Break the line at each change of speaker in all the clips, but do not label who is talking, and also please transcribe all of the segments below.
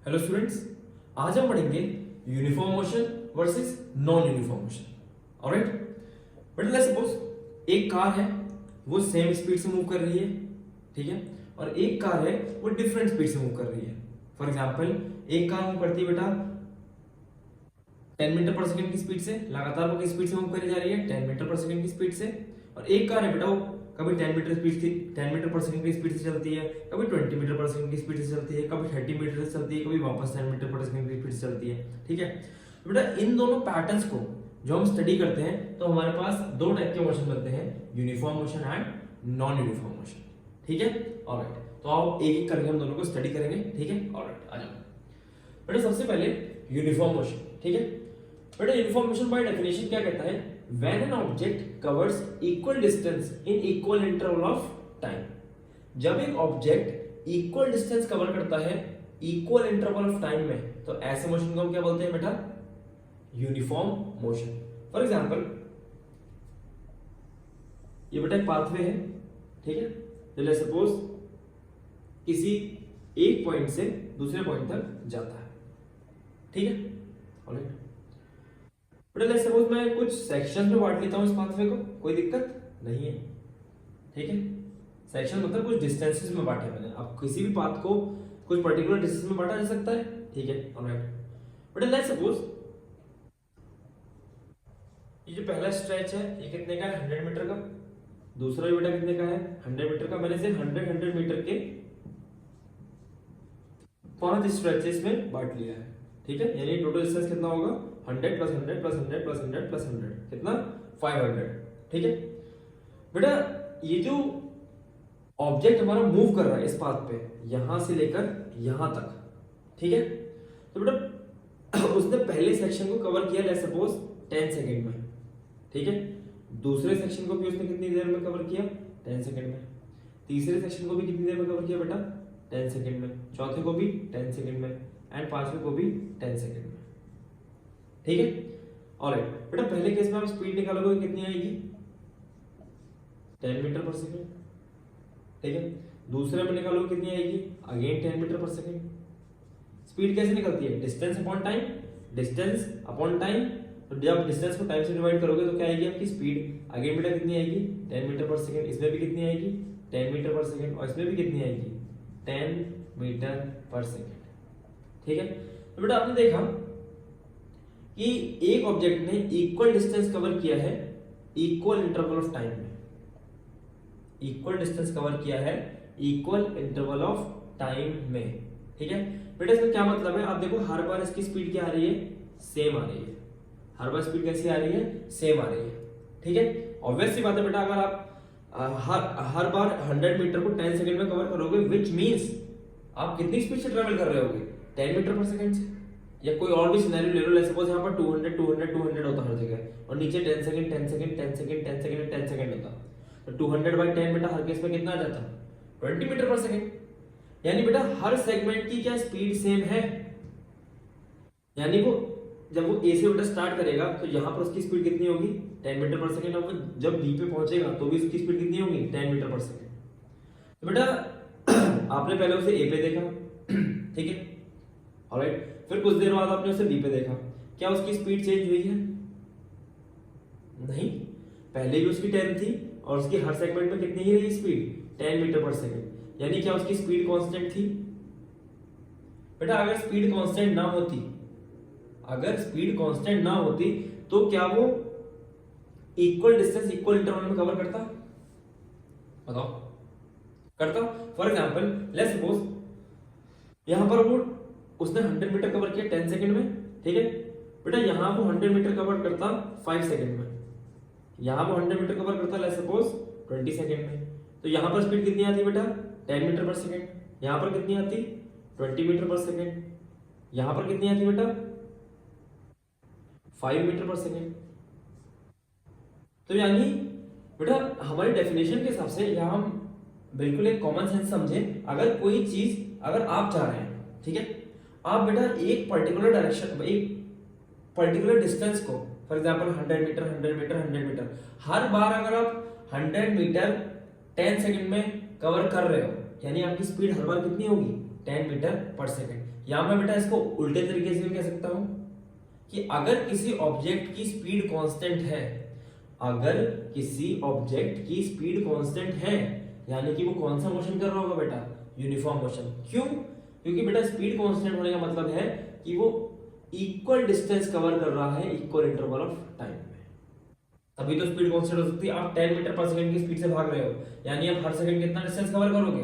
Hello students, आज हम पढ़ेंगे uniform motion versus non uniform motion. Alright, but let's suppose एक कार है, वो सेम स्पीड से मूव कर रही है, ठीक है, और एक कार है वो डिफरेंट स्पीड से मूव कर रही है। फॉर एग्जांपल, एक कार मूव करती है बेटा 10 मीटर पर सेकंड की स्पीड से, लगातार वो किस स्पीड से मूव करी जा रही है 10 मीटर पर सेकंड की स्पीड से। और एक कार है बेटा वो कभी 10 मीटर पर सेकंड की स्पीड से चलती है, कभी 20 मीटर पर सेकंड की स्पीड से चलती है, कभी 30 मीटर से चलती है, कभी वापस 10 मीटर पर सेकंड की स्पीड से चलती है। ठीक है, तो बेटा इन दोनों पैटर्न्स को जो हम स्टडी करते हैं तो हमारे पास दो टाइप के मोशन बनते हैं, uniform motion and non uniform motion. ठीक है, ऑलराइट, तो आओ एक एक करके हम दोनों को स्टडी करेंगे। ठीक है, ऑलराइट, आ जाओ बेटा। सबसे पहले यूनिफॉर्म मोशन। ठीक है बेटा, यूनिफॉर्म मोशन बाय डेफिनेशन क्या कहता है, when an object covers equal distance in equal interval of time। जब एक ऑब्जेक्ट इक्वल डिस्टेंस कवर करता है इक्वल इंटरवल ऑफ टाइम में, तो ऐसे मोशन को हम क्या बोलते हैं बेटा, यूनिफॉर्म मोशन। फॉर एग्जांपल, ये बेटा एक पाथवे है, ठीक है, तो लेट्स सपोज किसी एक पॉइंट से दूसरे पॉइंट तक जाता है। ठीक है, ऑलराइट बेटा, लेट्स सपोज मैं कुछ सेक्शन में बांट लेता हूं इस पाथवे को, कोई दिक्कत नहीं है। ठीक है, सेक्शन मतलब कुछ डिस्टेंसेस में बांटे मैंने, अब किसी भी पाथ को कुछ पर्टिकुलर डिस्टेंस में बांटा जा सकता है। ठीक है, ऑलराइट बेटा, लेट्स सपोज ये जो पहला स्ट्रेच है ये कितने का है 100 मीटर का, दूसरा भी बेटा कितने का है 100 मीटर का। मैंने इसे 100 मीटर के 5 स्ट्रेचेस में बांट लिया है। ठीक है, यानी टोटल डिस्टेंस कितना होगा 100 प्लस 100 प्लस 100 प्लस 100 प्लस 100 कितना 500। ठीक है बेटा, ये जो ऑब्जेक्ट हमारा मूव कर रहा है इस पाथ पे यहां से लेकर यहां तक, ठीक है, तो बेटा उसने पहले सेक्शन को कवर किया लेट्स सपोज 10 सेकंड में। ठीक है, दूसरे सेक्शन को भी उसने कितनी देर में कवर किया 10 सेकंड में, तीसरे सेक्शन को भी कितनी देर में कवर किया बेटा 10 सेकंड में, चौथे को भी 10 सेकंड में, एंड पांचवे को भी 10 सेकंड में। ठीक है, ऑलराइट बेटा, पहले केस में आप स्पीड निकालोगे कितनी आएगी 10 मीटर पर सेकंड। ठीक है, दूसरे में निकालोगे कितनी आएगी अगेन 10 मीटर पर सेकंड। स्पीड कैसे निकलती है, distance upon time, distance upon time. तो जब डिस्टेंस को टाइम से डिवाइड करोगे तो क्या आएगी आपकी स्पीड, अगेन बेटा कितनी आएगी 10 मीटर पर सेकंड, इसमें भी कितनी आएगी 10 मीटर पर सेकंड, और इसमें भी कितनी आएगी 10 मीटर पर सेकंड। ठीक है, तो बेटा आपने देखा कि एक ऑब्जेक्ट ने इक्वल डिस्टेंस कवर किया है इक्वल इंटरवल ऑफ टाइम में, इक्वल डिस्टेंस कवर किया है इक्वल इंटरवल ऑफ टाइम में। ठीक है बेटा, इसका क्या मतलब है, आप देखो हर बार इसकी स्पीड क्या आ रही है, सेम आ रही है, हर बार स्पीड कैसी आ रही है, सेम आ रही है। ठीक है, ऑब्वियस सी बात है बेटा, अगर आप हर बार 100 मीटर को 10 सेकंड में कवर करोगे, विच मींस आप कितनी स्पीड से ट्रेवल कर रहे होगे 10 मीटर पर सेकंड से। या कोई और भी सिनेरियो ले लो, लेट्स सपोज यहाँ पर 200 200 200 होता हर जगह, और नीचे 10 second 10 second 10 second 10 second 10 second होता, तो 200 बाई 10 बेटा हर केस में कितना आ जाता 20 मीटर पर सेकंड। यानी बेटा हर सेगमेंट की क्या स्पीड सेम है, यानी वो जब वो ए से बेटा स्टार्ट करेगा तो यहाँ पर उसकी स्पीड कितनी होगी 10 मीटर पर सेकंड, और जब बी पे पहुंचेगा तो भी उसकी स्पीड कितनी होगी 10 मीटर पर सेकंड। तो बेटा आपने पहले उसे ए पे देखा, ठीक है, ऑलराइट, फिर कुछ देर बाद आपने उसे बी पे देखा, क्या उसकी स्पीड चेंज हुई है, नहीं, पहले भी उसकी 10 थी और उसकी हर सेगमेंट में कितनी ही रही स्पीड 10 मीटर पर सेकंड, यानी क्या उसकी स्पीड कांस्टेंट थी। बेटा अगर स्पीड कांस्टेंट ना होती, अगर स्पीड कांस्टेंट ना होती तो क्या वो इक्वल डिस्टेंस इक्वल इंटरवल में कवर करता, बताओ करता। फॉर एग्जांपल लेट्स सपोज यहां पर वो उसने 100 मीटर कवर किया 10 सेकंड में। ठीक है बेटा, यहां वो 100 मीटर कवर करता 5 सेकंड में, यहां वो 100 मीटर कवर करता लेट्स सपोज 20 सेकंड में, तो यहां पर स्पीड कितनी आती बेटा 10 मीटर पर सेकंड, यहां पर कितनी आती 20 मीटर पर सेकंड, यहां पर कितनी आती बेटा 5 मीटर पर सेकंड। तो यानी बेटा हमारी डेफिनेशन के हिसाब से यहां हम बिल्कुल एक कॉमन सेंस समझें, अगर कोई चीज अगर आप चाह रहे हैं, ठीक है, आप बेटा एक पर्टिकुलर डायरेक्शन एक पर्टिकुलर डिस्टेंस को for example 100 metre 100 metre 100 metre हर बार अगर आप 100 मीटर 10 सेकंड में कवर कर रहे हो, यानी आपकी स्पीड हर बार कितनी होगी 10 मीटर पर सेकेंड। या मैं बेटा इसको उल्टे तरीके से भी कह सकता हूं कि अगर किसी ऑब्जेक्ट की स्पीड कांस्टेंट है, अगर किसी ऑब्जेक्ट की स्पीड कांस्टेंट है यानी कि वो कौन सा मोशन कर रहा होगा बेटा, यूनिफॉर्म मोशन। क्यों? क्योंकि बेटा स्पीड कांस्टेंट होने का मतलब है कि वो इक्वल डिस्टेंस कवर कर रहा है इक्वल इंटरवल ऑफ टाइम में, तभी तो स्पीड कांस्टेंट हो सकती है। आप 10 मीटर पर सेकंड की स्पीड से भाग रहे हो यानी आप हर सेकंड कितना डिस्टेंस कवर करोगे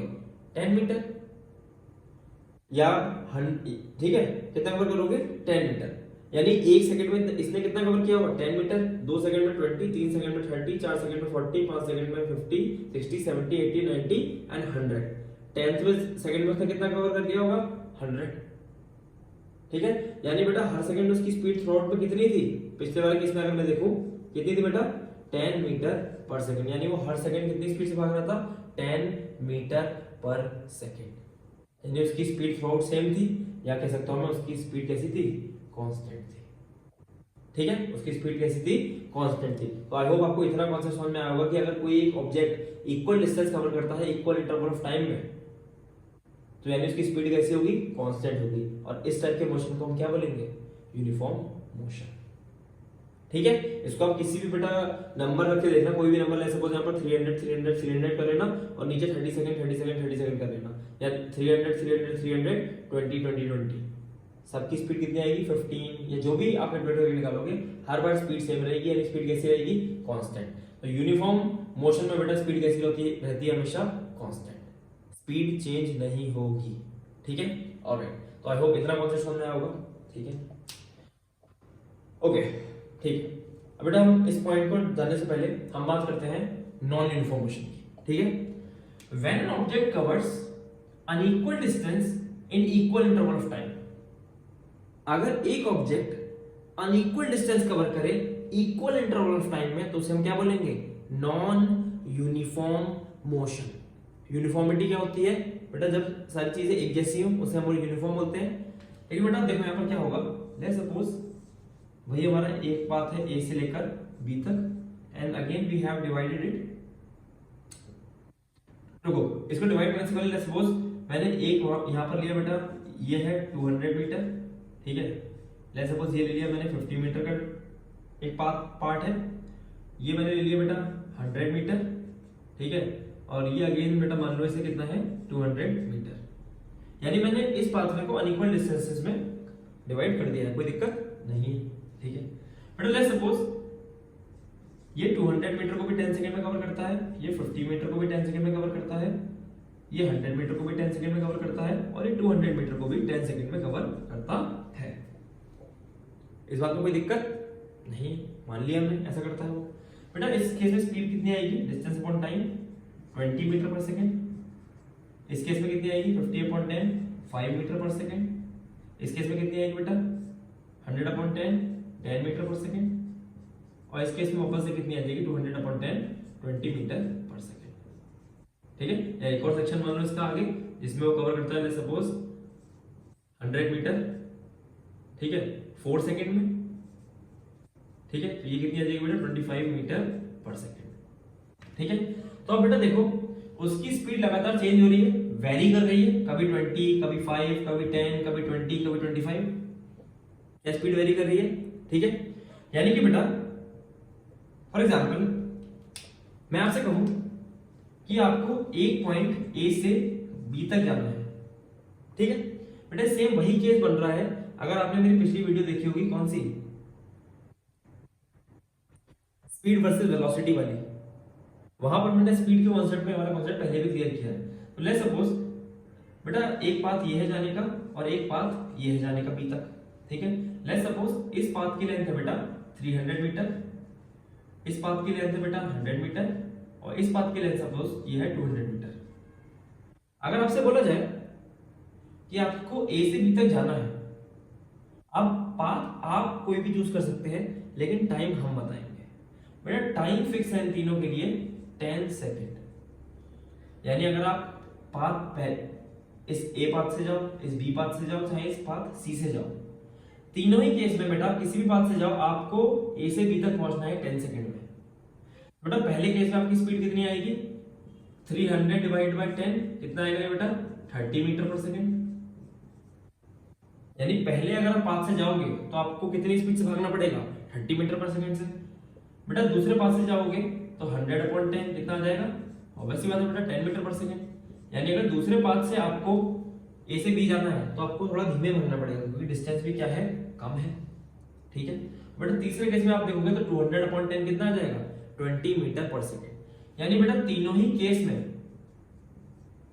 10 मीटर, या ठीक है कितना कवर करोगे 10 मीटर, यानी एक सेकंड में इसने कितना कवर किया होगा 10 मीटर, 2 सेकंड में 20, 3 सेकंड में 30, 4 सेकंड में 40, 5 सेकंड में 50, 60, 70, 80, 90 एंड 100। 10th में सेकंड में उसने कितना कवर कर दिया होगा 100। ठीक है, यानी बेटा हर सेकंड में उसकी स्पीड थ्रू आउट में कितनी थी, पिछले वाले केस में अगर मैं देखूं कितनी थी बेटा 10 मीटर पर सेकंड, यानी वो हर सेकंड कितनी स्पीड से भाग रहा था 10 मीटर पर सेकंड, यानी उसकी स्पीड थ्रू आउट सेम थी, या कह सकता हूं मैं उसकी स्पीड कैसी थी कांस्टेंट थी। ठीक है, उसकी स्पीड कैसी थी कांस्टेंट थी। तो आई होप आपको इतना कॉन्सेप्ट समझ में आया होगा कि अगर कोई एक ऑब्जेक्ट इक्वल डिस्टेंस कवर करता है इक्वल इंटरवल ऑफ टाइम में तो यानी उसकी स्पीड कैसी होगी कांस्टेंट होगी, और इस टाइप के मोशन को हम क्या बोलेंगे यूनिफॉर्म मोशन। ठीक है, इसको आप किसी भी बेटा नंबर रख के देखना, कोई भी नंबर ले, सपोज यहाँ पर 300 300 300 कर लेना और नीचे 30 सेकंड 30 सेकंड 30 सेकंड कर लेना, या 300 300 300 20 20 20, सबकी स्पीड कितनी आएगी 15, या जो भी आप कैलकुलेटर निकालोगे हर बार स्पीड सेम रहेगी, यानी स्पीड कैसी रहेगी कांस्टेंट। तो यूनिफॉर्म मोशन में बेटा स्पीड कैसी रहती है हमेशा कांस्टेंट, स्पीड चेंज नहीं होगी। ठीक है, ऑलराइट, तो आई होप इतना कॉन्सेप्ट समझ में आया होगा। ठीक है, ओके, ठीक है। अब बेटा हम इस पॉइंट को जाने से पहले हम बात करते हैं नॉन यूनिफॉर्म मोशन की। ठीक है, when an object covers unequal distance in equal interval of time, अगर एक ऑब्जेक्ट अनइक्वल डिस्टेंस कवर करे इक्वल इंटरवल ऑफ टाइम में तो उसे हम क्या बोलेंगे नॉन यूनिफॉर्म मोशन। यूनिफॉर्मिटी क्या होती है बेटा, जब सारी चीजें एक जैसी हो उसे हम यूनिफॉर्म बोलते हैं। लेकिन बेटा देखो यहाँ पर क्या होगा, लेट्स सपोज वही हमारा एक पाथ है ए से लेकर बी तक and again we have divided it. रुको, इसको डिवाइड करने से पहले लेट्स सपोज मैंने एक यहाँ पर लिया बेटा, ये है 200 मीटर, ठीक है। लेट्स सपोज ये ले लिया मैंने 50 मीटर का एक पार्ट है, ये मैंने ले लिया बेटा 100 मीटर, ठीक है, और ये अगेन बेटा मान लो इसे कितना है 200 मीटर, यानी मैंने इस पाथवे को अनइक्वल डिस्टेंसेस में डिवाइड कर दिया है, कोई दिक्कत नहीं है। ठीक है बेटा, लेट्स सपोज ये 200 मीटर को भी 10 सेकंड में कवर करता है, ये 50 मीटर को भी 10 सेकंड में कवर करता है, ये 100 मीटर को भी 10 सेकंड में कवर करता है, और ये 200 मीटर को भी 10 सेकंड में कवर करता है। इस बात में कोई दिक्कत नहीं, मान लिया हमने ऐसा करता है वो। बेटा इस केस में स्पीड कितनी आएगी, डिस्टेंस अपॉन टाइम 20 मीटर पर सेकंड। इस केस में कितनी आएगी 50 अपॉन 10 5 मीटर पर सेकंड। इस केस में कितनी आएगी बेटा 100 अपॉन 10 10 मीटर पर सेकंड, और इस केस में वापस से कितनी आ जाएगी 200 अपॉन 10 20 मीटर पर सेकंड। ठीक है, या एक और सेक्शन मान लो इसका आगे जिसमें वो कवर करता है सपोज 100 मीटर, ठीक है 4 सेकंड में, ठीक है, तो ये कितनी आ जाएगी बेटा 25 मीटर पर सेकंड। ठीक है, तो अब बेटा देखो उसकी स्पीड लगातार चेंज हो रही है, वेरी कर रही है, कभी 20 कभी 5 कभी 10 कभी 20 कभी 25, क्या स्पीड वेरी कर रही है। ठीक है, यानी कि बेटा फॉर एग्जांपल मैं आपसे कहूं कि आपको एक पॉइंट ए से बी तक जाना है, ठीक है बेटा, सेम वही केस बन रहा है। अगर आपने मेरी पिछली वीडियो देखी होगी, कौन सी स्पीड वर्सेस वेलोसिटी वाली, वहां पर मैंने स्पीड के कॉन्सेप्ट में वाला कॉन्सेप्ट पहले भी क्लियर किया है। तो लेट्स सपोज बेटा एक पाथ ये है जाने का और एक पाथ ये है जाने का बी तक, ठीक है। लेट्स सपोज इस पाथ की लेंथ है बेटा 300 मीटर, इस पाथ की लेंथ है बेटा 100 मीटर, और इस पाथ की लेंथ सपोज ये है 200 मीटर। अगर आपसे बोला जाए कि आपको ए से बी तक जाना है, अब पाथ आप कोई भी चूज कर सकते हैं, लेकिन टाइम हम बताएंगे। बेटा टाइम फिक्स है इन तीनों के लिए 10 सेकेंड, यानी अगर आप पाथ इस ए पाथ से जाओ, इस बी पाथ से जाओ, चाहे इस पाथ सी से जाओ, तीनों ही केस में बेटा किसी भी पाथ से जाओ आपको ए से बी तक पहुंचना है 10 सेकेंड में। बेटा पहले केस में आपकी स्पीड कितनी आएगी 300 डिवाइड बाय 10 कितना आएगा बेटा 30 मीटर पर सेकेंड। यानी पहले अगर आप पाथ से जाओगे तो आपको कितनी स्पीड से भागना पड़ेगा 30 मीटर पर सेकेंड से। बेटा दूसरे पाथ से जाओगे तो 100/10 कितना आ जाएगा, ऑब्वियसली बात है बेटा 10 मीटर पर सेकेंड। यानी अगर दूसरे पाथ से आपको ए से बी जाना है तो आपको थोड़ा धीमे भागना पड़ेगा क्योंकि डिस्टेंस भी क्या है, कम है। ठीक है बेटा तीसरे केस में आप देखोगे तो 200/10 कितना आ जाएगा 20 मीटर पर सेकेंड। यानी बेटा तीनों ही केस में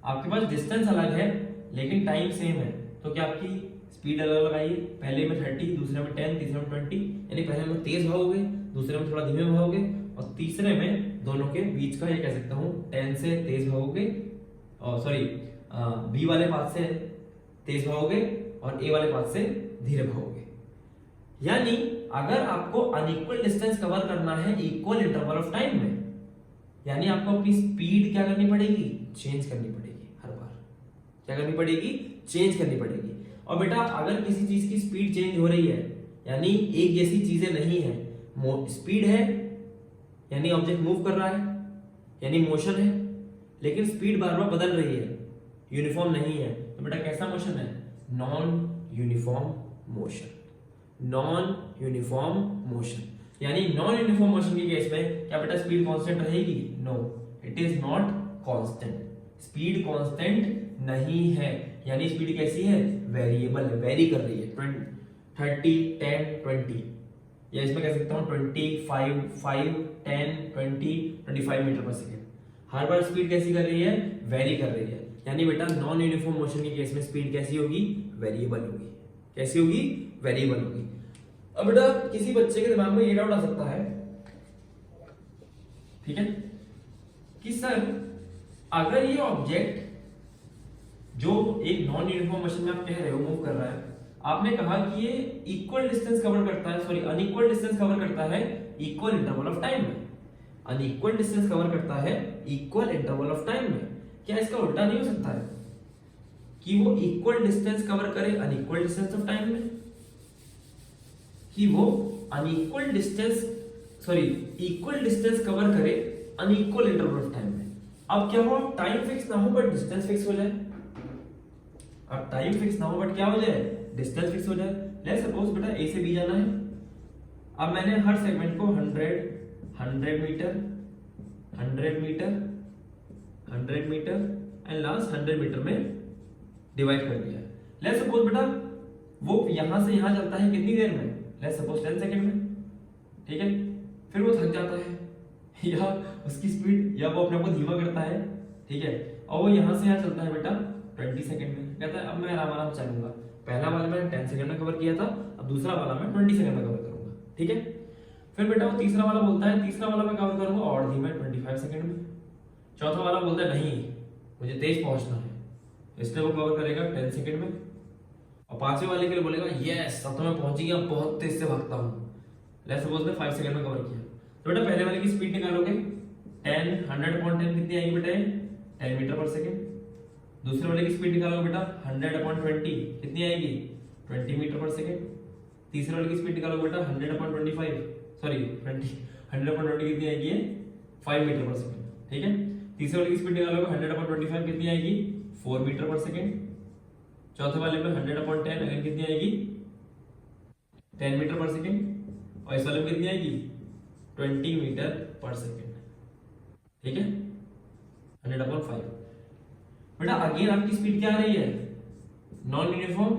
आपके पास डिस्टेंस अलग है लेकिन टाइम सेम है। तो क्या आपकी स्पीड अलग लगाइए, पहले में 30, दूसरे में 10, तीसरे में 20। यानी पहले में तेज भागोगे, दूसरे में थोड़ा धीमे भागोगे और तीसरे में दोनों के बीच का ये कह सकता हूँ 10 से तेज भागोगे और सॉरी बी वाले पाथ से तेज भागोगे और ए वाले पाथ से धीरे भागोगे। यानी अगर आपको अनइक्वल डिस्टेंस कवर करना है इक्वल इंटरवल ऑफ टाइम में, यानी आपको अपनी स्पीड क्या करनी पड़ेगी, चेंज करनी पड़ेगी। हर बार क्या करनी पड़ेगी, चेंज करनी पड़ेगी। और बेटा अगर किसी चीज की स्पीड चेंज हो रही है यानी एक जैसी चीजें नहीं है, स्पीड है यानी ऑब्जेक्ट मूव कर रहा है यानी मोशन है, लेकिन स्पीड बार बार बदल रही है, यूनिफॉर्म नहीं है, तो बेटा कैसा मोशन है, non uniform motion. Non uniform motion यानी नॉन यूनिफॉर्म मोशन के केस में क्या बेटा स्पीड कांस्टेंट रहेगी, no it is not constant. Speed constant नहीं है, यानी स्पीड कैसी है, वेरिएबल है, वेरी कर रही है 30, 10, 20 या इसमें कह सकता हूं 25, 5, 10, 20, 25 मीटर पर सेकेंड। हर बार स्पीड कैसी कर रही है, वेरी कर रही है। यानी बेटा नॉन यूनिफॉर्म मोशन के केस में स्पीड कैसी होगी, वेरिएबल होगी। कैसी होगी, वेरिएबल होगी। अब बेटा किसी बच्चे के दिमाग में ये डाउट आ सकता है, ठीक है, कि सर अगर ये ऑब्जेक्ट जो एक नॉन यूनिफॉर्म मोशन में आप कह रहे हो मूव कर रहा है, आपने कहा कि ये इक्वल डिस्टेंस कवर करता है, सॉरी अनइक्वल डिस्टेंस कवर करता है इक्वल इंटरवल ऑफ टाइम में। अनइक्वल डिस्टेंस कवर करता है इक्वल इंटरवल ऑफ टाइम में। क्या इसका उल्टा नहीं हो सकता है कि वो इक्वल डिस्टेंस कवर करे अनइक्वल डिस्टेंस ऑफ टाइम में, कि वो unequal distance sorry equal distance cover करे अनइक्वल इंटरवल ऑफ टाइम में। अब क्या हो, टाइम फिक्स ना हो बट डिस्टेंस फिक्स हो जाए। अब टाइम फिक्स ना हो बट क्या हो जाए, डिस्टेंस फिक्स हो जाए। लेट्स सपोज बेटा ए से बी जाना है। अब मैंने हर सेगमेंट को 100 metre 100 metre 100 metre and last 100 metre में डिवाइड कर दिया। लेट्स सपोज बेटा वो यहां से यहां चलता है कितनी देर में, लेट्स सपोज 10 सेकंड में, ठीक है। फिर वो थक जाता है या उसकी स्पीड या वो अपने को धीमा करता है, ठीक है, और वो यहां से यहां चलता है बेटा 20 सेकंड में। कहता है अब मैं आराम आराम चलूंगा, पहला वाला मैंने 10 सेकंड में कवर किया था, अब दूसरा वाला मैं 20 सेकंड में कवर करूंगा, ठीक है। फिर बेटा वो तीसरा वाला बोलता है तीसरा वाला मैं कवर करूंगा और धीमे 25 सेकंड में। चौथा वाला बोलता है नहीं मुझे तेज पहुंचना है, इसलिए वो कवर करेगा 10 सेकंड में। और पांचवें वाले के लिए बोलेगा यस अब तो मैं पहुंच गया, बहुत तेज से भागता हूं, लेट्स सपोज मैं 5 सेकंड में कवर किया। तो बेटा पहले वाले की स्पीड निकालोगे 100/10 कितनी आएगी बेटा, 10 मीटर पर सेकंड। दूसरे वाले की स्पीड निकालोगे बेटा 100/20 कितनी आएगी, 20 मीटर पर सेकंड। तीसरे वाले की स्पीड निकालोगे बेटा 100/25 सॉरी 100/20 कितनी आएगी, 5 मीटर पर सेकंड, ठीक है। तीसरे वाले की स्पीड निकालोगे 100/25 कितनी आएगी, 4 मीटर पर सेकंड। चौथे वाले में 100/10 अगर कितनी आएगी, 10 मीटर पर सेकंड। और इस वाले में कितनी आएगी, 20 मीटर पर सेकंड, ठीक है, 100/5। बेटा अगेन आपकी स्पीड क्या आ रही है, नॉन यूनिफॉर्म,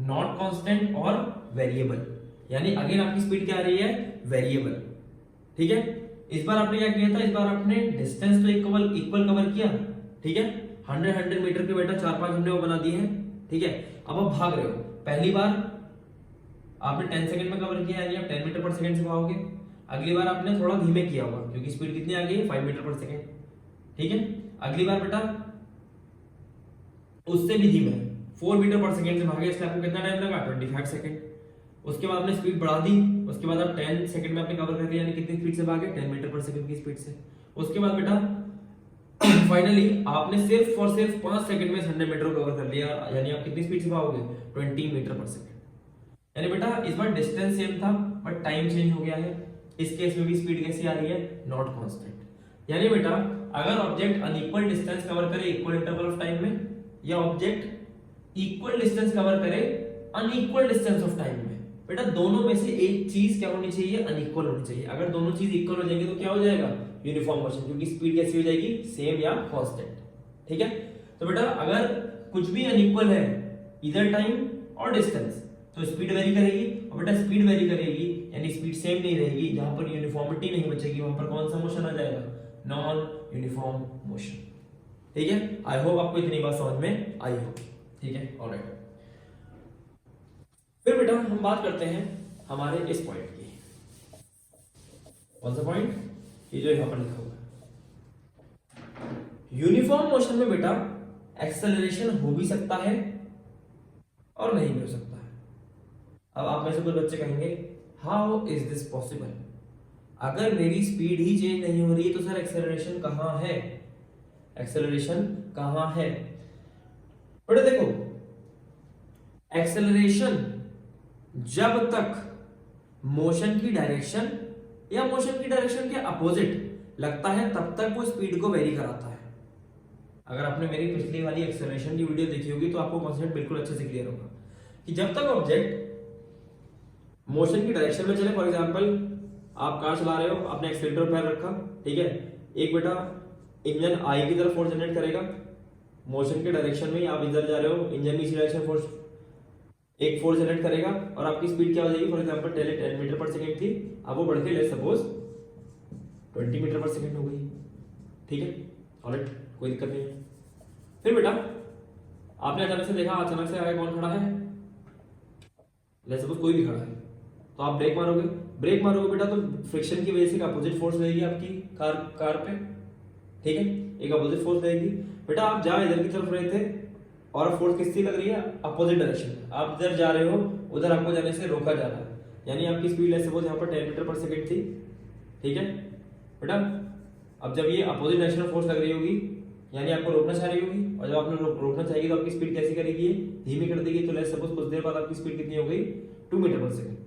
नॉट कांस्टेंट और वेरिएबल। यानी अगेन आपकी स्पीड क्या आ रही है, वेरिएबल, ठीक है। इस बार आपने क्या किया था, इस बार आपने डिस्टेंस तो इक्वल कवर किया, ठीक है। 100 मीटर के बेटा 4-5 हमने वो बना दिए हैं, ठीक है। अब आप भाग रहे हो, पहली बार आपने 10 सेकंड में कवर किया यानी आप 10 मीटर पर सेकंड से भागोगे। अगली बार आपने थोड़ा धीमे किया होगा क्योंकि स्पीड कितनी आ गई है, 5 मीटर पर सेकंड, ठीक है। अगली बार बेटा उससे भी धीमे 4 मीटर पर सेकंड से भागे, इसलिए आपको कितना टाइम लगा, 25 सेकंड। उसके बाद आपने स्पीड बढ़ा दी, उसके बाद आप 10 सेकंड में आपने कवर कर दिया, यानी कितनी स्पीड से भागे, 10 मीटर पर सेकंड की स्पीड से। उसके बाद बेटा फाइनली आपने सिर्फ और सिर्फ 5 सेकंड में 100 मीटर कवर कर लिया, यानी आप कितनी स्पीड से भागोगे, 20 मीटर पर सेकंड। यानी बेटा इस बार डिस्टेंस सेम था बट टाइम चेंज हो गया है। इस केस में भी स्पीड कैसी आ रही है, नॉट कांस्टेंट। यानी बेटा अगर ऑब्जेक्ट अनइक्वल डिस्टेंस कवर करे इक्वल इंटरवल ऑफ टाइम में, या ऑब्जेक्ट इक्वल डिस्टेंस कवर करे अनइक्वल डिस्टेंस ऑफ टाइम में, बेटा दोनों में से एक चीज क्या होनी चाहिए, अनइक्वल होनी चाहिए। अगर दोनों चीज इक्वल हो जाएंगे तो क्या हो जाएगा, यूनिफॉर्म मोशन, क्योंकि स्पीड कैसी हो जाएगी, सेम या कांस्टेंट। ठीक है, तो बेटा अगर कुछ भी अनइक्वल है इधर टाइम और डिस्टेंस तो स्पीड वेरी करेगी, और बेटा स्पीड वेरी करेगी यानी स्पीड सेम नहीं रहेगी, जहां पर यूनिफॉर्मिटी नहीं बचेगी वहां पर कौन सा मोशन आ जाएगा, नॉन यूनिफॉर्म मोशन। ठीक है, आई होप आपको इतनी बात समझ में आई होगी। ठीक है, ऑलराइट। फिर बेटा हम बात करते हैं हमारे इस पॉइंट की, कौन सा पॉइंट, ये जो यहां पर लिखा हुआ है, यूनिफॉर्म मोशन में बेटा एक्सेलरेशन हो भी सकता है और नहीं भी हो सकता है। अब आप में से कुछ बच्चे कहेंगे हाउ इज दिस पॉसिबल, अगर मेरी स्पीड ही चेंज नहीं हो रही है तो सर एक्सेलरेशन कहां है, एक्सेलरेशन कहां है। बेटा देखो, एक्सेलरेशन जब तक मोशन की डायरेक्शन या मोशन की डायरेक्शन के अपोजिट लगता है तब तक वो स्पीड को वेरी कराता है। अगर आपने मेरी पिछली वाली एक्सेलरेशन की वीडियो देखी होगी तो आपको कॉन्सेप्ट बिल्कुल अच्छे से क्लियर होगा कि जब तक ऑब्जेक्ट मोशन की डायरेक्शन में चले, फॉर एग्जांपल आप कार चला रहे हो, आपने एक्सीलरेटर पर पैर रखा, ठीक है, एक बेटा इंजन आई की तरफ फोर्स जनरेट करेगा, मोशन के डायरेक्शन में आप इधर जा रहे हो, इंजन भी इसी डायरेक्शन फोर्स एक फोर्स जनरेट करेगा और आपकी स्पीड क्या हो जाएगी, फॉर एग्जांपल 10 मीटर पर सेकंड थी, अब वो बढ़ के ले सपोज 20 मीटर पर सेकंड हो गई। ठीक है, ऑलराइट, कोई दिक्कत नहीं है। फिर बेटा आपने अचानक से देखा, अचानक से आगे कौन खड़ा है, ले सपोज कोई भी खड़ा है, तो आप ब्रेक मारोगे, ब्रेक मारोगे बेटा तो फ्रिक्शन की वजह से एक अपोजिट फोर्स लगेगी आपकी कार पे। ठीक है, एक अपोजिट फोर्स लगेगी। बेटा आप जा इधर की तरफ रहे थे और फोर्स किसकी लग रही है, अपोजिट डायरेक्शन में, आप इधर जा रहे हो, उधर आपको जाने से रोका जा रहा है, यानी आपकी स्पीड ले सपोज यहाँ पर 10 मीटर पर सेकंड थी। ठीक है बेटा, अब जब ये अपोजिट डायरेक्शन में फोर्स लग रही होगी यानी आपको रोकना चाह रही होगी, और जब आपने रोकना चाहेगी तो आपकी स्पीड कैसी करेगी, धीमी कर देगी, तो लेट्स सपोज कुछ देर बाद आपकी स्पीड कितनी हो गई, 2 मीटर पर सेकंड,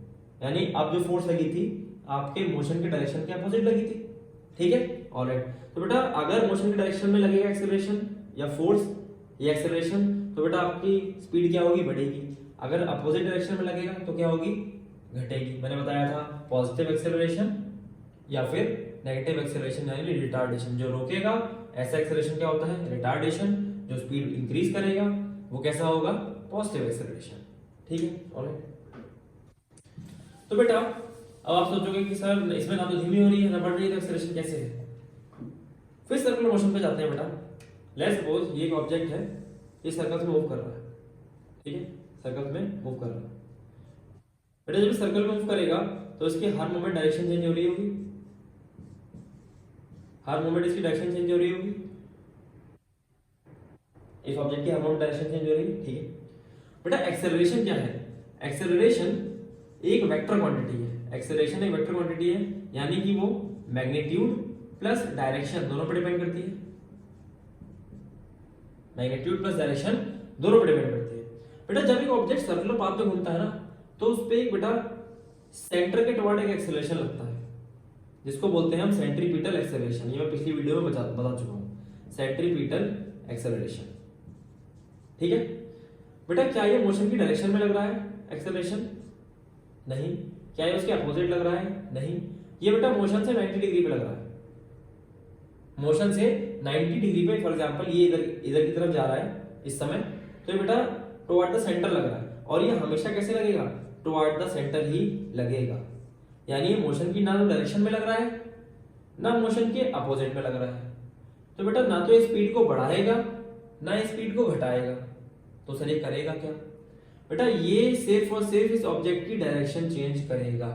यानी अब जो फोर्स लगी थी आपके मोशन के डायरेक्शन के अपोजिट लगी थी। ठीक है, ऑलराइट। तो बेटा अगर मोशन के डायरेक्शन में लगेगा एक्सेलरेशन या फोर्स या एक्सेलरेशन तो बेटा आपकी स्पीड क्या होगी, बढ़ेगी। अगर अपोजिट डायरेक्शन में लगेगा तो क्या होगी, घटेगी। मैंने बताया था पॉजिटिव एक्सेलरेशन या फिर नेगेटिव एक्सेलरेशन यानी रिटार्डेशन। जो रोकेगा ऐसा एक्सेलरेशन क्या होता है, रिटार्डेशन। जो स्पीड इंक्रीज करेगा वो कैसा होगा, पॉजिटिव एक्सेलरेशन। ठीक है, ऑलराइट। तो बेटा अब आप सोचोगे कि सर इसमें ना तो धीमी हो रही है ना बढ़ रही है, तो एक्सेलरेशन कैसे है। फिर सर्कुलर मोशन पे जाते हैं बेटा। लेट्स सपोज ये एक ऑब्जेक्ट है, ये सर्कल में मूव कर रहा है। ठीक है, सर्कल में मूव कर रहा है बेटा। जब सर्कल में मूव करेगा तो इसके हर मोमेंट डायरेक्शन चेंज हो रही होगी, हर मोमेंट इसकी डायरेक्शन चेंज हो रही होगी, इस ऑब्जेक्ट की हर मोमेंट डायरेक्शन चेंज हो रही है। ठीक है बेटा, एक्सेलरेशन क्या है, एक्सेलरेशन एक वेक्टर क्वांटिटी है। एक्सेलरेशन एक वेक्टर क्वांटिटी है यानी कि वो मैग्नीट्यूड प्लस डायरेक्शन दोनों पर डिपेंड करती है। मैग्नीट्यूड प्लस डायरेक्शन दोनों पर डिपेंड करती है। बेटा जब एक ऑब्जेक्ट सर्कुलर पाथ पे घूमता है ना तो उस पे एक बेटा सेंटर के टुवर्ड एक एक्सेलरेशन लगता है, जिसको बोलते हैं हम सेंट्रीपिटल एक्सेलरेशन। ये मैं पिछली वीडियो में बता चुका हूं, सेंट्रीपिटल एक्सेलरेशन। ठीक है बेटा, क्या ये मोशन की डायरेक्शन में लग रहा है एक्सेलरेशन, नहीं। क्या ये उसके अपोजिट लग रहा है, नहीं। ये बेटा मोशन से 90 डिग्री पे लग रहा है, मोशन से 90 डिग्री पे। फॉर एग्जांपल ये इधर की तरफ जा रहा है इस समय, तो ये बेटा टुवर्ड द सेंटर लग रहा है, और ये हमेशा कैसे लगेगा, टुवर्ड द सेंटर ही लगेगा। यानी ये मोशन की ना तो डायरेक्शन में लग रहा है ना मोशन के अपोजिट में लग रहा है। तो बेटा ना तो स्पीड को बढ़ाएगा ना स्पीड को घटाएगा, तो सर ये करेगा क्या बेटा, ये सिर्फ और सिर्फ इस ऑब्जेक्ट की डायरेक्शन चेंज करेगा।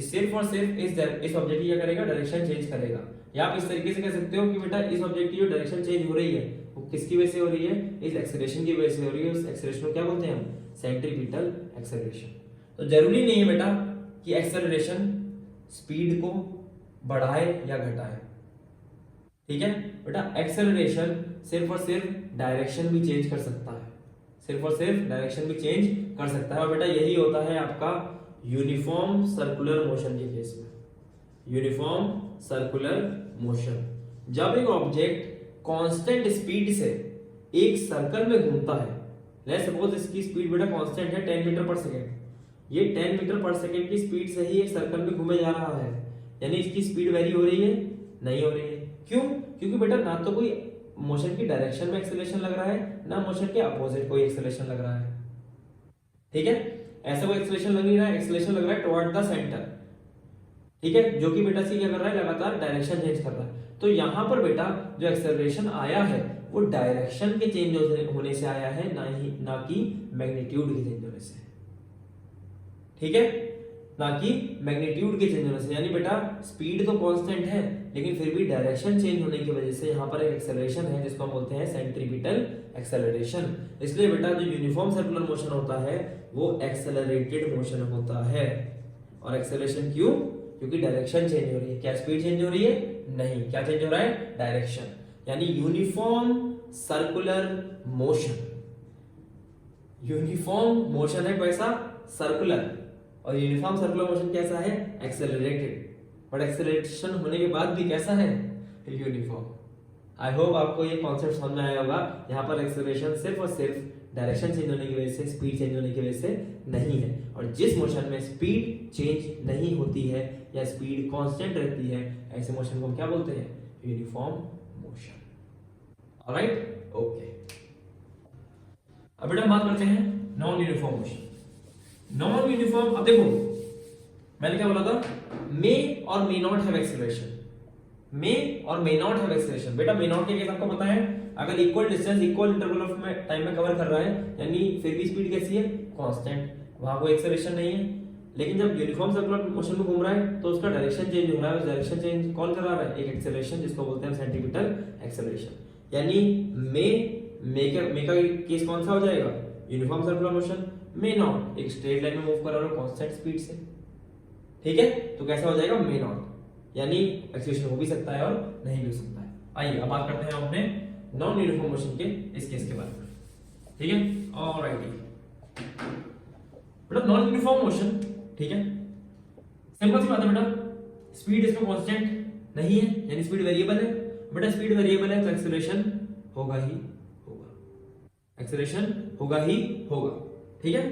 सिर्फ और सिर्फ इस ऑब्जेक्ट की क्या करेगा, डायरेक्शन चेंज करेगा। या आप इस तरीके से कह सकते हो कि बेटा इस ऑब्जेक्ट की जो डायरेक्शन चेंज हो रही है वो किसकी वजह से हो रही है, इस एक्सेलरेशन की वजह से हो रही है। उस एक्सेलरेशन को क्या बोलते हैं हम, सेंट्रीपिटल एक्सेलरेशन। तो जरूरी नहीं है बेटा कि एक्सेलरेशन स्पीड को बढ़ाए या घटाए। ठीक है बेटा, एक्सेलरेशन सिर्फ और सिर्फ डायरेक्शन भी चेंज कर सकता है, सिर्फ और सिर्फ डायरेक्शन भी चेंज कर सकता है। और बेटा यही होता है आपका यूनिफॉर्म सर्कुलर मोशन के केस में, यूनिफॉर्म सर्कुलर मोशन। जब एक ऑब्जेक्ट कांस्टेंट स्पीड से एक सर्कल में घूमता है, लेट्स सपोज इसकी स्पीड बेटा कांस्टेंट है 10 मीटर पर सेकंड, ये 10 मीटर पर सेकंड की स्पीड से ही एक सर्कल में घूमे जा रहा है, यानी इसकी स्पीड वेरी हो रही है, नहीं हो रही है। क्यों? क्योंकि बेटा ना तो कोई मोशन की डायरेक्शन में एक्सेलरेशन लग रहा है, ना मोशन के अपोजिट कोई एक्सेलरेशन लग रहा है। ठीक है, ऐसा कोई एक्सेलरेशन लग नहीं रहा है, एक्सेलरेशन लग रहा है टुवर्ड द सेंटर। ठीक है, जो कि बेटा सी क्या कर रहा है, लगातार डायरेक्शन चेंज कर रहा है। तो यहां पर बेटा जो एक्सेलरेशन आया है वो डायरेक्शन के चेंज होने से आया है, ना कि मैग्नीट्यूड के चेंज होने से। ठीक है, ना कि मैग्नीट्यूड के चेंज होने से। यानी बेटा स्पीड तो कांस्टेंट है, लेकिन फिर भी डायरेक्शन चेंज होने की वजह से यहाँ पर एक एक्सेलरेशन है जिसको हम बोलते हैं सेंट्रीपिटल एक्सेलरेशन। इसलिए बेटा जो यूनिफॉर्म सर्कुलर मोशन होता है वो एक्सेलरेटेड मोशन होता है। और एक्सेलरेशन क्यों? क्योंकि डायरेक्शन चेंज हो रही है। क्या स्पीड चेंज हो रही है? नहीं। क्या चेंज हो रहा है? डायरेक्शन। यानी uniform circular motion, uniform motion है कैसा? सर्कुलर। और यूनिफॉर्म सर्कुलर मोशन कैसा है? एक्सेलरेटेड। बट एक्सेलरेशन होने के बाद भी कैसा है? यूनिफॉर्म। आई होप आपको ये कॉन्सेप्ट समझ में आया होगा। यहाँ पर एक्सेलरेशन सिर्फ और सिर्फ डायरेक्शन चेंज होने की वजह से, स्पीड चेंज होने की वजह से नहीं है। और जिस मोशन में स्पीड चेंज नहीं होती है या स्पीड कांस्टेंट रहती है, ऐसे मोशन को हम क्या बोलते हैं? Uniform motion. Alright, okay. अब बेटा बात करते हैं non uniform motion. Non uniform, अब देखो मैंने क्या बोला था, मे और मे नॉट हैव एक्सेलरेशन। मे और मे नॉट हैव एक्सेलरेशन। बेटा मे नॉट के केस आपको पता है, अगर equal distance equal interval of time में कवर कर रहा है, यानी फिर भी स्पीड कैसी है? कांस्टेंट, वहां कोई एक्सेलरेशन नहीं है। लेकिन जब यूनिफॉर्म सर्कुलर मोशन में घूम रहा है तो उसका डायरेक्शन चेंज हो रहा है। उस डायरेक्शन चेंज कौन करा रहा है? एक एक्सेलरेशन, जिसको बोलते हैं सेंट्रीपिटल एक्सेलरेशन। यानी मे का केस कौन सा हो जाएगा? Uniform circular motion. May not एक स्ट्रेट लाइन में मूव कर रहा है कांस्टेंट स्पीड से। ठीक है, तो कैसा हो जाएगा? May not. यानी एक्सेलरेशन हो भी सकता है और नहीं भी हो सकता है। आइए अब बात करते हैं हम अपने नॉन यूनिफॉर्म मोशन के इस केस के बारे में। ठीक है, ऑलराइट बेटा नॉन यूनिफॉर्म मोशन। ठीक है, सिंपल सी बात है बेटा, स्पीड इसमें कांस्टेंट नहीं है, यानी स्पीड वेरिएबल है। बेटा स्पीड वेरिएबल है तो एक्सेलरेशन होगा ही होगा, एक्सेलरेशन होगा ही होगा। ठीक है,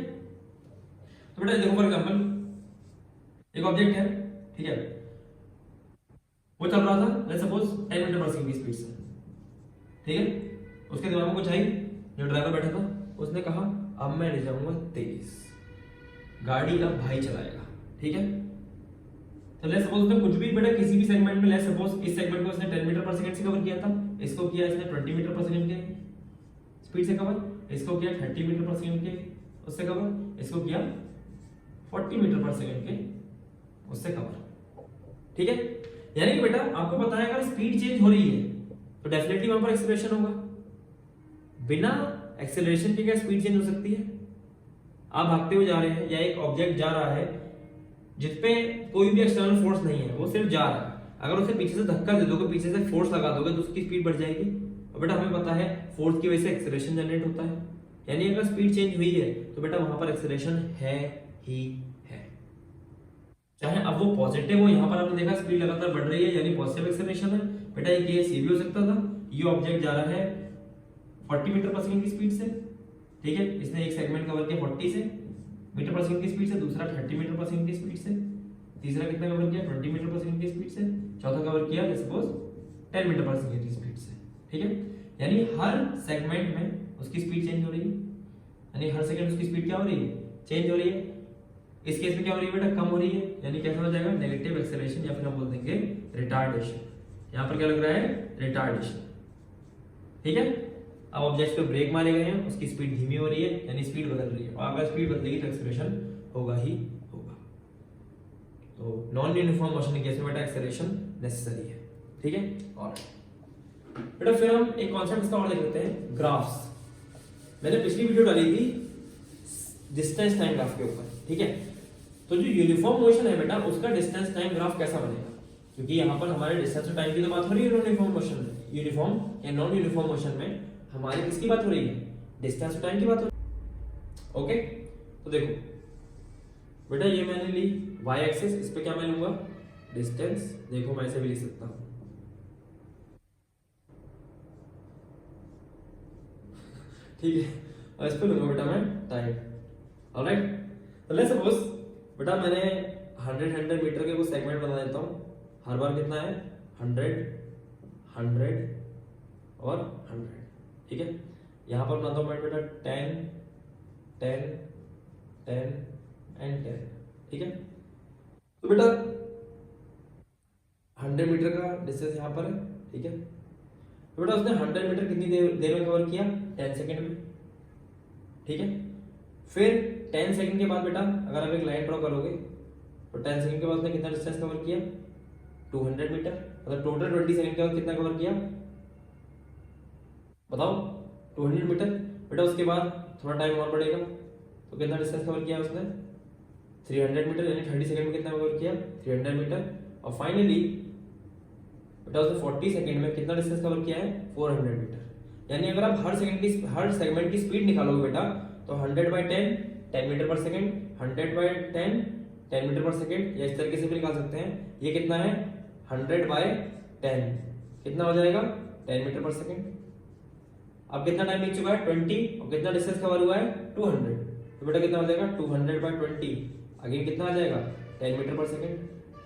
तो बेटा देखो फॉर एग्जांपल एक ऑब्जेक्ट है, ठीक है, वो चल रहा था लेट्स सपोज 10 मीटर पर सेकंड की स्पीड से। ठीक है, उसके दिमाग में कुछ आई, जो ड्राइवर बैठा था उसने कहा अब मैं ले जाऊंगा तेज, गाड़ी अब भाई चलाएगा। ठीक है, तो लेट्स सपोज उसने कुछ भी बेटा किसी भी सेगमेंट में, लेट्स सपोज इस सेगमेंट को उसने 10 मीटर पर सेकंड से कवर किया था, इसको किया इसने 20 मीटर पर सेकंड के स्पीड से कवर, इसको किया 30 मीटर पर सेकंड के उससे कवर, इसको किया 40 मीटर पर सेकंड के उससे कवर। ठीक है, यानी कि बेटा आपको पता है अगर स्पीड चेंज हो रही है तो डेफिनेटली वहां पर एक्सेलरेशन होगा। बिना एक्सेलरेशन के क्या स्पीड चेंज हो सकती है? आप भागते हुए जा रहे हैं या एक ऑब्जेक्ट जा रहा है जिसपे कोई भी एक्सटर्नल फोर्स नहीं है, वो सिर्फ जा रहा है, अगर उसे पीछे से धक्का दे दोगे, पीछे से फोर्स लगा दोगे तो उसकी स्पीड बढ़ जाएगी। और बेटा हमें पता है फोर्स की वजह से एक्सेलरेशन जनरेट होता है, यानी अगर स्पीड चेंज हुई है तो बेटा वहां पर एक्सेलरेशन है ही है, चाहे अब वो पॉजिटिव हो। यहां पर आपने देखा स्पीड लगातार बढ़ रही है यानी पॉजिटिव एक्सेलरेशन है। बेटा ये केस ये भी हो सकता था, ये ऑब्जेक्ट जा रहा है 40 मीटर पर सेकंड की स्पीड से। ठीक है, इसने एक सेगमेंट कवर किया 40 से मीटर पर सेकंड की स्पीड से, दूसरा 30 मीटर पर सेकंड की स्पीड से, तीसरा कितना कवर किया 20 मीटर पर सेकंड की स्पीड से, चौथा कवर किया सपोज 10 मीटर पर सेकंड की स्पीड से। ठीक है, यानी हर सेगमेंट में उसकी स्पीड चेंज हो रही है, यानी हर सेकंड उसकी स्पीड क्या हो रही है? चेंज हो रही है। इस केस में क्या हो रही है बेटा? कम हो रही है, यानी कैसा हो जाएगा? नेगेटिव एक्सेलरेशन या फिर हम बोल देंगे रिटार्डेशन। यहां पर क्या लग रहा है? रिटार्डेशन। ठीक है, अब ऑब्जेक्ट पे ब्रेक मारे गए हैं, उसकी स्पीड धीमी हो रही है यानी स्पीड बदल रही है, और अगर स्पीड बदलेगी तो एक्सेलरेशन होगा ही होगा। तो नॉन यूनिफॉर्म मोशन के केस में बेटा एक्सेलरेशन नेसेसरी है। ठीक है, और बेटा फिर हम एक कॉन्सेप्ट इसका और देख लेते हैं, ग्राफ्स। मैंने पिछली वीडियो डाली थी डिस्टेंस टाइम ग्राफ के ऊपर। ठीक है, तो जो यूनिफॉर्म मोशन है बेटा उसका डिस्टेंस टाइम ग्राफ कैसा बनेगा, क्योंकि यहाँ पर हमारे डिस्टेंस टाइम की तो बात हो रही है यूनिफॉर्म मोशन में, यूनिफॉर्म या नॉन यूनिफॉर्म मोशन में हमारी किसकी बात हो रही है? डिस्टेंस टाइम की बात हो रही है। ओके, तो देखो बेटा ये मैंने ली y एक्सिस, इस पे क्या मैं लूंगा? डिस्टेंस। देखो मैं ऐसे भी लिख सकता हूं ठीक है, और इस पे लूंगा बेटा मैं टाइम। ऑलराइट, तो लेट्स सपोज बेटा मैंने 100 मीटर के कुछ सेगमेंट बना देता हूँ। हर बार कितना है 100 100 और 100, ठीक है। यहाँ पर बनाता हूँ मैं बेटा 10 10 10 एंड 10, ठीक है। तो बेटा 100 मीटर का डिस्टेंस यहाँ पर है, ठीक है। तो बेटा उसने 100 मीटर कितनी देर में कवर किया, 10 सेकेंड में, ठीक है। फिर 10 सेकेंड के बाद बेटा अगर आप एक लाइन ड्रॉ करोगे तो 10 सेकेंड के बाद उसने कितना डिस्टेंस कवर किया, 200 मीटर। मतलब टोटल 20 सेकेंड के बाद कितना कवर किया बताओ, 200 मीटर। बेटा उसके बाद थोड़ा टाइम और बढ़ेगा तो कितना डिस्टेंस कवर किया उसने, 300 मीटर, यानी 30 सेकेंड में कितना कवर किया, 300 मीटर। और फाइनली बेटा उसने 40 सेकेंड में कितना डिस्टेंस कवर किया है, 400 मीटर। यानी अगर आप हर सेगमेंट की स्पीड निकालोगे बेटा तो 100/10 10 मीटर पर सेकेंड, 100/10 10 मीटर पर सेकेंड, या इस तरीके से भी निकाल सकते हैं। ये कितना है 100/10 कितना हो जाएगा, 10 मीटर पर सेकेंड। अब कितना टाइम बीत चुका है 20, और कितना डिस्टेंस कवर हुआ है 200। तो बेटा कितना हो जाएगा 200/20, अगेन कितना आ जाएगा 10 मीटर पर सेकेंड।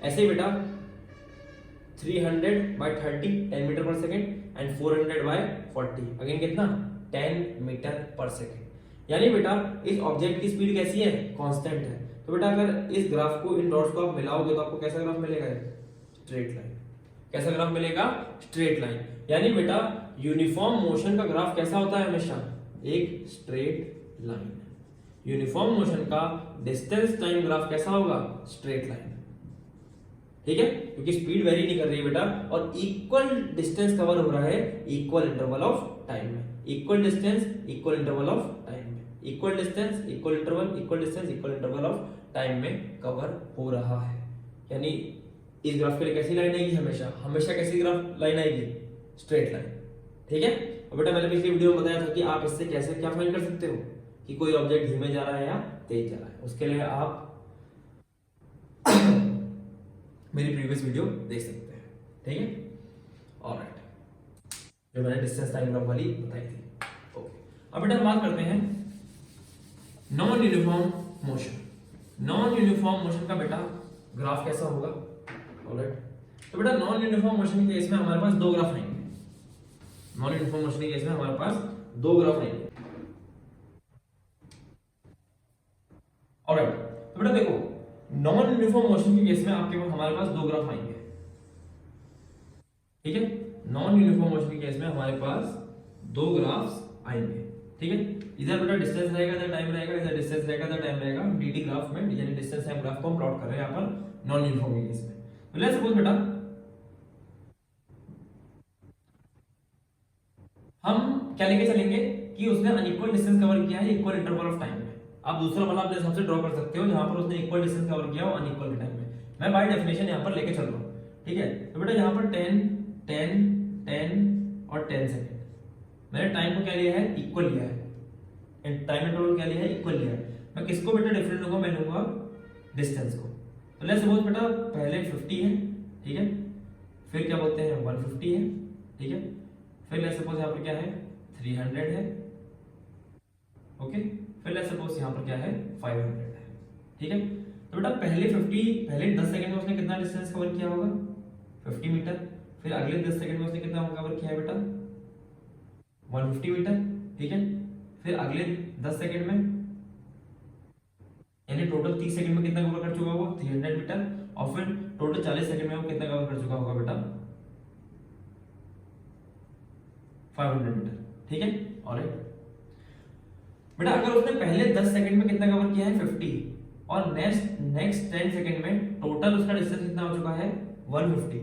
ऐसे ही बेटा 300/30 10 मीटर पर सेकेंड एंड 400/40 अगेन कितना 10 मीटर पर सेकेंड। यानी बेटा इस ऑब्जेक्ट की स्पीड कैसी है, कांस्टेंट है। तो बेटा अगर इस ग्राफ को, इन डॉट्स को आप मिलाओगे तो आपको कैसा ग्राफ मिलेगा, स्ट्रेट लाइन। कैसा ग्राफ मिलेगा, स्ट्रेट लाइन। यानी बेटा यूनिफॉर्म मोशन का ग्राफ कैसा होता है, हमेशा एक स्ट्रेट लाइन। यूनिफॉर्म मोशन का डिस्टेंस टाइम ग्राफ कैसा होगा, स्ट्रेट लाइन, ठीक है। क्योंकि स्पीड वेरी नहीं कर रही है बेटा, और इक्वल डिस्टेंस कवर हो रहा है इक्वल इंटरवल ऑफ टाइम में। Equal distance equal interval of time में, equal distance equal interval, equal distance equal interval of time में कवर हो रहा है। यानी इस ग्राफ के लिए कैसी लाइन आएगी, हमेशा हमेशा कैसी ग्राफ लाइन आएगी, स्ट्रेट लाइन, ठीक है। और बेटा मैंने पिछली वीडियो में बताया था कि आप इससे कैसे क्या फाइंड कर सकते हो कि कोई ऑब्जेक्ट धीमे जा रहा है या तेज जा रहा है। उसके लिए आप मेरी प्रीवियस वीडियो देख सकते हैं, ठीक है। ऑलराइट, जो मैंने डिस्टेंस टाइम ग्राफ वाली बताई थी। ओके, अब बेटा हम बात करते हैं non uniform motion. Non uniform motion का बेटा ग्राफ कैसा होगा, ऑलराइट। तो बेटा नॉन यूनिफॉर्म मोशन के केस में हमारे पास दो ग्राफ आएंगे। नॉन यूनिफॉर्म मोशन के केस में हमारे पास दो ग्राफ आएंगे, ऑलराइट। तो बेटा देखो नॉन यूनिफॉर्म मोशन के केस में आपके पास हमारे पास दो ग्राफ आएंगे, ठीक है। नॉन यूनिफॉर्म मोशन के केस में हमारे पास दो ग्राफ्स आएंगे, ठीक है। इधर बेटा डिस्टेंस रहेगा, इधर टाइम रहेगा, इधर डिस्टेंस रहेगा, इधर टाइम रहेगा। dt ग्राफ में यानी डिस्टेंस टाइम ग्राफ को हम प्लॉट कर रहे हैं यहां पर नॉन यूनिफॉर्म के केस में। तो लेट्स सपोज बेटा हम क्या लेके चलेंगे कि उसने अनइक्वल डिस्टेंस कवर किया है इक्वल इंटरवल ऑफ टाइम में। आप दूसरा वाला अपने हिसाब से ड्रॉ कर सकते हो जहां पर उसने इक्वल डिस्टेंस कवर किया हो अनइक्वल टाइम में। मैं बाय डेफिनेशन यहां पर लेके चल रहा हूं, ठीक है। तो बेटा यहां पर 10 10 10 और 10 सेकंड मैंने टाइम को क्या लिया है, इक्वल लिया है, एंड टाइम इंटरवल क्या लिया है, इक्वल लिया है। मैं किसको बेटा डिफरेंट लूंगा, मैं लूंगा डिस्टेंस को। तो लेट्स सपोज बेटा पहले 50 है, ठीक है, फिर क्या बोलते हैं 150 है, ठीक है, फिर लेट्स सपोज यहां पर क्या है 300 है, ओके, फिर लेट्स सपोज यहां पर क्या है 500 है, ठीक है। तो बेटा पहले 10 सेकंड में उसने कितना डिस्टेंस कवर किया होगा, 50 मीटर। फिर अगले 10 सेकंड में उसने कितना कवर किया है बेटा, 150 मीटर, ठीक है। फिर अगले 10 सेकंड में यानी टोटल 30 सेकंड में कितना कवर कर चुका होगा, 300 मीटर। और फिर टोटल 40 सेकंड में वो कितना कवर कर चुका होगा बेटा, 500 मीटर, ठीक है। ऑलराइट बेटा अगर उसने पहले 10 सेकंड में कितना कवर किया है 50, और नेक्स्ट 10 सेकंड में टोटल उसका डिस्टेंस कितना हो चुका है 150,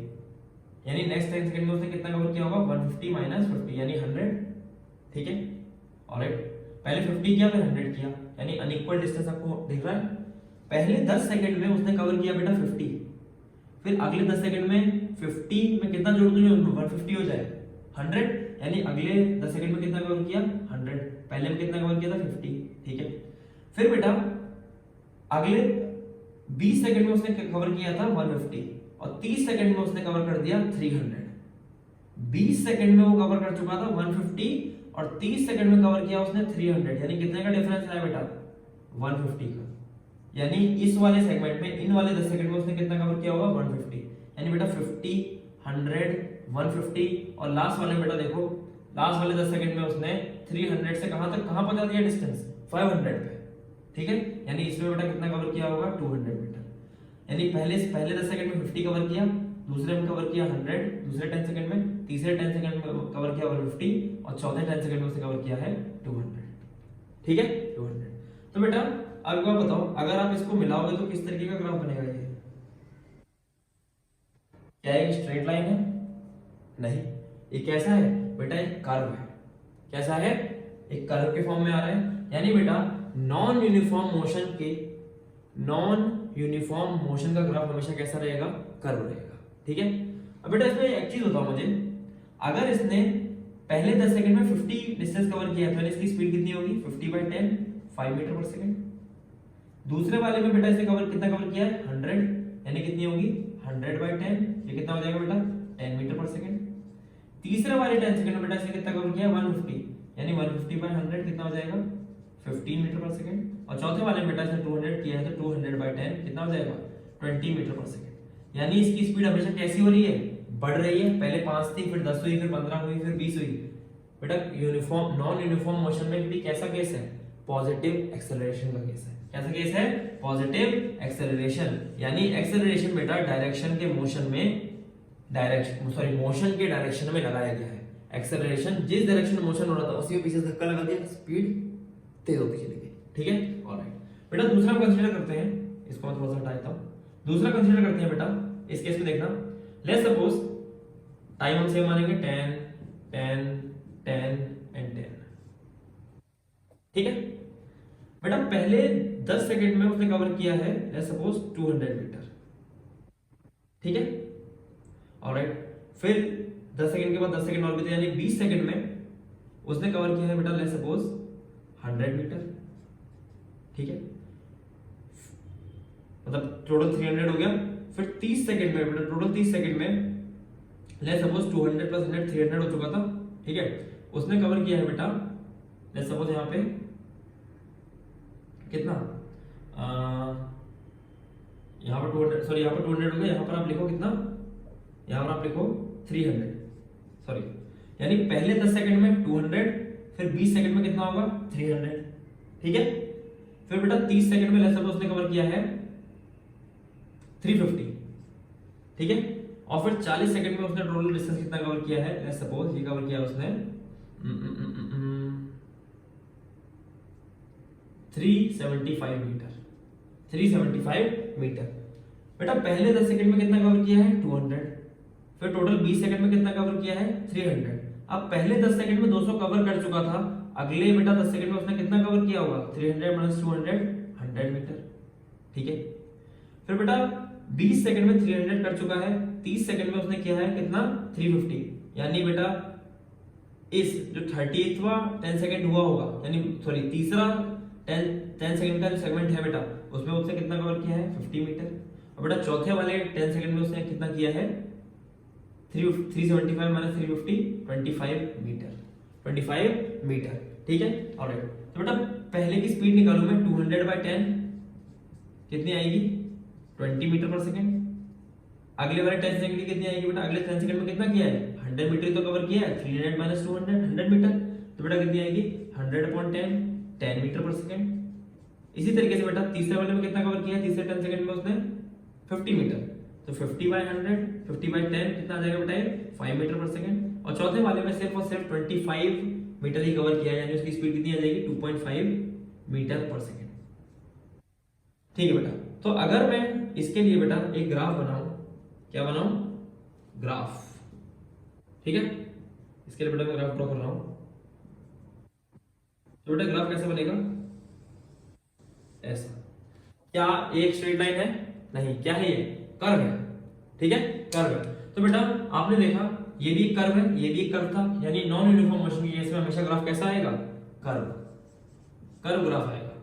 यानी नेक्स्ट 10 सेकंड में उसने कितना कवर किया होगा 150 माइनस 50 यानी 100, ठीक है। ऑलराइट पहले 50 किया फिर 100 किया, यानी अनइक्वल डिस्टेंस आपको दिख रहा है। पहले 10 सेकंड में उसने कवर किया बेटा 50, फिर अगले 10 सेकंड में 50 में कितना जोड़ दूं 150 हो जाए 100, यानी अगले 10 सेकंड में कितना कवर किया 100, पहले में कितना कवर किया था 50, ठीक है। फिर बेटा अगले 20 सेकंड में उसने कवर किया था 150, और 30 सेकंड में उसने कवर कर दिया 300। 20 सेकंड में वो कवर कर चुका था 150, और 30 सेकंड में कवर किया उसने 300, यानी कितने का डिफरेंस आया बेटा 150 का। यानी इस वाले सेगमेंट में इन वाले 10 सेकंड में उसने कितना कवर किया होगा 150, यानी बेटा 50 100 150 और लास्ट वाले बेटा देखो लास्ट वाले 10 सेकंड में उसने 300 से कहां तक कहां पहुंचा दिया डिस्टेंस 500 पे, ठीक है। यानी इसमें बेटा कितना कवर किया होगा 200 मीटर। यानी पहले 10 सेकंड में 50 कवर किया, दूसरे में कवर किया 100, दूसरे 10 सेकंड में, तीसरे 10 सेकंड में कवर किया 150 और चौथे 10 सेकंड में उसने कवर किया है 200, ठीक है 200। तो बेटा अब आप बताओ अगर आप इसको मिलाओगे तो किस तरीके का ग्राफ बनेगा ये? क्या एक स्ट्रेट लाइन है? नहीं, ये कैसा है बेटा एक कर्व है। कैसा है? एक कर्व के फॉर्म में आ रहा है। यानी बेटा नॉन यूनिफॉर्म मोशन का ग्राफ हमेशा कैसा रहेगा कर्व रहेगा, ठीक है। अब बेटा इसमें एक चीज बताओ मुझे, अगर इसने पहले 10 सेकंड में 50 डिस्टेंस कवर किया तो इसकी स्पीड कितनी होगी 50/10 5 मीटर पर सेकंड। दूसरे वाले में बेटा इसने कितना कवर किया है 100, यानी कितनी होगी 100/10, ये कितना हो जाएगा बेटा 10 मीटर पर सेकंड। तीसरे वाले 10 सेकंड में बेटा इसने कितना कवर किया 150, यानी 150/100 कितना हो जाएगा 15 मीटर पर सेकंड। और चौथे वाले में बेटा इसने 200 किया है तो 200/10 कितना हो जाएगा 20 मीटर पर सेकंड। यानी इसकी स्पीड हमेशा कैसी हो रही है बढ़ रही है, पहले 5 थी फिर 10 हुई फिर 15 हुई फिर 20 हुई। बेटा नॉन यूनिफॉर्म मोशन में भी कैसा केस है पॉजिटिव एक्सेलरेशन का केस है। कैसा केस है पॉजिटिव एक्सेलरेशन, यानी एक्सेलरेशन बेटा डायरेक्शन के मोशन के डायरेक्शन में लगाया गया है। एक्सेलरेशन जिस डायरेक्शन में मोशन हो रहा था उसी में पीछे धक्का लगा दिया, स्पीड तेज होती चली गई, ठीक है। ऑलराइट बेटा दूसरा कंसीडर करते हैं, इसको मैं थोड़ा सा हटा देता हूं। दूसरा कंसीडर करते हैं बेटा, इस केस में देखना लेट्स सपोज टाइम हम सेम मानेंगे 10 10 10 एंड 10, ठीक है। बेटा पहले 10 सेकंड में उसने कवर किया है लेट्स सपोज 200 मीटर, ठीक है। ऑलराइट फिर 10 सेकंड के बाद 10 सेकंड और बीते यानी 20 सेकंड में उसने कवर किया है बेटा लेट्स सपोज 100 मीटर, ठीक है। मतलब टोटल 300 हो गया। फिर 30 सेकंड में बेटा टोटल 30 सेकंड में लेट्स सपोज 200 प्लस 100 300 हो चुका था, ठीक है। उसने कवर किया है बेटा लेट्स सपोज यहाँ पे कितना यहाँ पर 200 सॉरी यहाँ पर 200 हो गया, यहाँ पर आप लिखो कितना, यहाँ पर आप लिखो 300 सॉरी, यानी पहले 10 सेकंड में 200 फिर 20 सेकंड में कितना होगा 300, ठीक है। फिर बेटा 30 सेकंड में लेट्स सपोज उसने कवर किया है 350, ठीक है। और फिर 40 सेकंड में उसने टोटल डिस्टेंस कितना कवर किया है लेट्स सपोज ये कवर किया उसने 375 मीटर 375 मीटर। बेटा पहले 10 सेकंड में कितना कवर किया है 200, फिर टोटल 20 सेकंड में कितना कवर किया है 300। अब पहले 10 सेकंड में 200 कवर कर चुका था, अगले बेटा 10 सेकंड में उसने कितना कवर किया होगा 300 - 200 100 मीटर, ठीक है। फिर बेटा 20 सेकंड में 300 कर चुका है, 30 सेकंड में उसने किया है कितना 350, यानी बेटा इस जो 30वां 10 सेकंड हुआ होगा, यानी सॉरी तीसरा 10 सेकंड का जो सेगमेंट है बेटा उसमें उसने कितना कवर किया है 50 मीटर। और बेटा चौथे वाले 10 सेकंड में उसने कितना किया है 375 - 350 25 मीटर, ठीक है। ऑलराइट तो बेटा पहले की स्पीड निकालूं मैं 200/10 कितनी आएगी 20 मीटर पर सेकंड। अगले वाले 10 सेकंड की कितनी आएगी बेटा, अगले 10 सेकंड में कितना किया है 100 मीटर तो कवर किया है, 300 - 200 100 मीटर, तो बेटा कितनी आएगी 100/10 10 मीटर पर सेकंड। इसी तरीके से बेटा तीसरे वाले में कितना कवर किया है, तीसरे 10 सेकंड में उसने 50 मीटर, तो 50/100 50/10 कितना आ जाएगा बेटा 5 मीटर पर सेकंड। और चौथे वाले में सिर्फ और सिर्फ 25 मीटर ही कवर किया है, यानी उसकी स्पीड कितनी आ जाएगी 2.5 मीटर पर सेकंड, ठीक है बेटा। तो अगर मैं इसके लिए बेटा एक ग्राफ बनाऊं, क्या बनाऊं ग्राफ, ठीक है। इसके लिए बेटा मैं ग्राफ ड्रॉ कर रहा हूं, तो बेटा ग्राफ कैसे बनेगा ऐसा। क्या एक स्ट्रेट लाइन है नहीं, क्या है ये कर्व है, ठीक है कर्व है। तो बेटा आपने देखा ये भी एक कर्व है ये भी एक कर्व था, यानी नॉन यूनिफॉर्म मोशन के केस में हमेशा ग्राफ कैसा आएगा कर्व ग्राफ आएगा।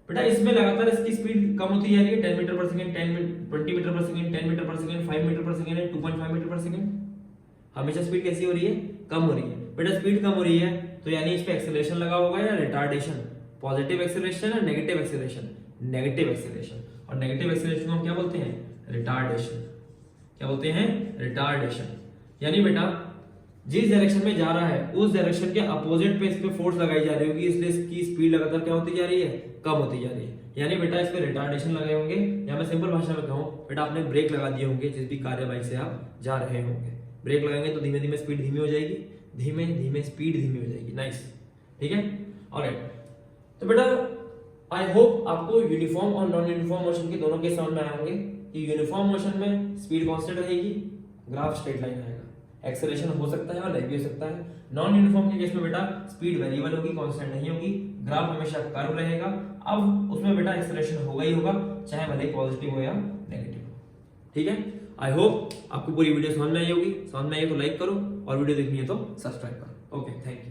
बेटा इसमें लगातार इसकी स्पीड कम होती जा रही है 10 मीटर पर सेकंड 20 मीटर पर सेकंड 10 मीटर पर सेकंड 5 मीटर पर सेकंड 2.5 मीटर पर सेकंड। हमेशा स्पीड कैसी हो रही है कम हो रही है। बेटा स्पीड कम हो रही है तो यानी इस पे एक्सेलरेशन लगा होगा या रिटार्डेशन, पॉजिटिव एक्सेलरेशन या नेगेटिव एक्सेलरेशन, नेगेटिव एक्सेलरेशन। और नेगेटिव एक्सेलरेशन को हम क्या बोलते हैं, रिटार्डेशन। क्या बोलते हैं, रिटार्डेशन। यानी बेटा जिस डायरेक्शन में जा रहा है उस डायरेक्शन के अपोजिट पे इस पे फोर्स लगाई जा रही होगी, इसलिए इसकी स्पीड लगातार क्या होती जा रही है, कम होती जा रही है। यानी बेटा इस पे रिटार्डेशन लगे होंगे, या मैं सिंपल भाषा में कहूं बेटा आपने ब्रेक लगा दिए होंगे जिस भी कार्यवाही से आप जा रहे होंगे। ब्रेक लगाएंगे तो धीमे धीमे स्पीड धीमी हो जाएगी, धीमे धीमे स्पीड धीमी हो जाएगी। नाइस, ठीक है, ऑलराइट। तो बेटा आई होप आपको यूनिफॉर्म और नॉन यूनिफॉर्म मोशन के दोनों के समझ में आए होंगे कि यूनिफॉर्म मोशन में स्पीड कांस्टेंट रहेगी, ग्राफ स्ट्रेट लाइन आएगा, एक्सेलरेशन हो सकता है और लैग भी हो सकता है। नॉन यूनिफॉर्म के केस में बेटा स्पीड वेरिएबल होगी, कांस्टेंट नहीं होगी, ग्राफ हमेशा कर्व रहेगा। अब उसमें बेटा एक्सेलरेशन होगा ही होगा, चाहे भले पॉजिटिव हो या नेगेटिव हो। ठीक है, आई होप आपको पूरी वीडियो समझ में आई होगी। समझ में आई तो लाइक करो और वीडियो देखनी है तो सब्सक्राइब करो। Okay, thank you.